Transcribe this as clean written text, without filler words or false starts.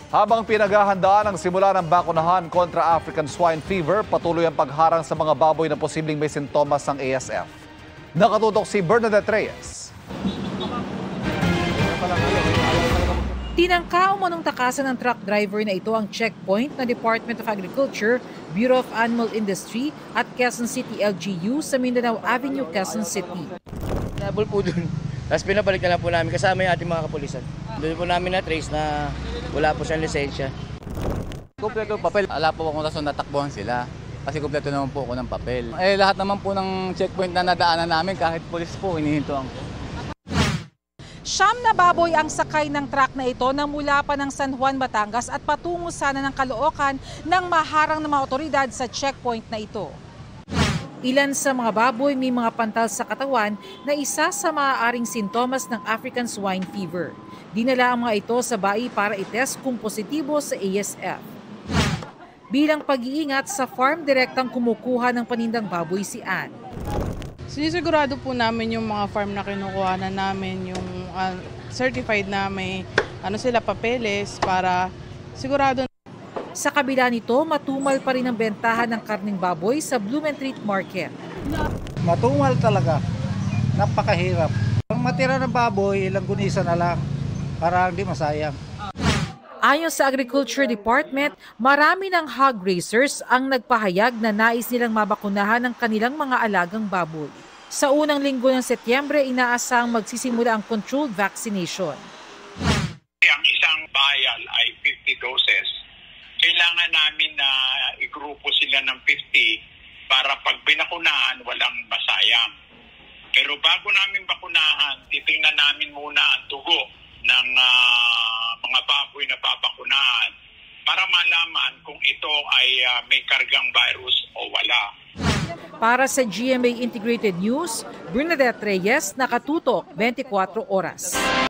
Habang pinaghahandaan ang simula ng bakunahan kontra African Swine Fever, patuloy ang pagharang sa mga baboy na posibleng may sintomas ng ASF. Nakatutok si Bernadette Reyes. Tinangka umanong takasan ng truck driver na ito ang checkpoint ng Department of Agriculture, Bureau of Animal Industry at Quezon City LGU sa Mindanao Avenue, Quezon City. Nabol po dun. Tapos pinabalik na lang po namin kasama yung ating mga kapulisan. Doon po namin na-trace na wala po siyang lisensya. Kompleto papel. Ala po akong rason natakbuhan sila. Kasi kompleto naman po ako ng papel. Lahat naman po ng checkpoint na nadaanan namin, kahit pulis po, hinihintuan ko. Siyam na baboy ang sakay ng truck na ito nang mula pa ng San Juan, Batangas at patungo sana ng Caloocan nang maharang ng mga otoridad sa checkpoint na ito. Ilan sa mga baboy may mga pantal sa katawan na isa sa maaaring sintomas ng African Swine Fever. Dinala ang mga ito sa BAI para itest kung positibo sa ASF. Bilang pag-iingat sa farm, direktang kumukuha ng panindang baboy si Ann. Sinisigurado po namin yung mga farm na kinukuha na namin, yung certified na may sila papeles para sigurado. Sa kabila nito, matumal pa rin ang bentahan ng karning baboy sa Blumentritt Market. Matumal talaga. Napakahirap. Ang matira ng baboy, ilang gunisa na lang para hindi masayang. Ayon sa Agriculture Department, marami ng hog raisers ang nagpahayag na nais nilang mabakunahan ng kanilang mga alagang baboy. Sa unang linggo ng Setyembre, inaasang magsisimula ang controlled vaccination. Ang isang vial ay 50 doses. Kailangan namin na igrupo sila ng 50 para pag binakunahan, walang masayang. Pero bago namin bakunahan, titingnan namin muna ang dugo ng mga baboy na babakunahan para malaman kung ito ay may kargang virus o wala. Para sa GMA Integrated News, Bernadette Reyes, nakatutok 24 oras.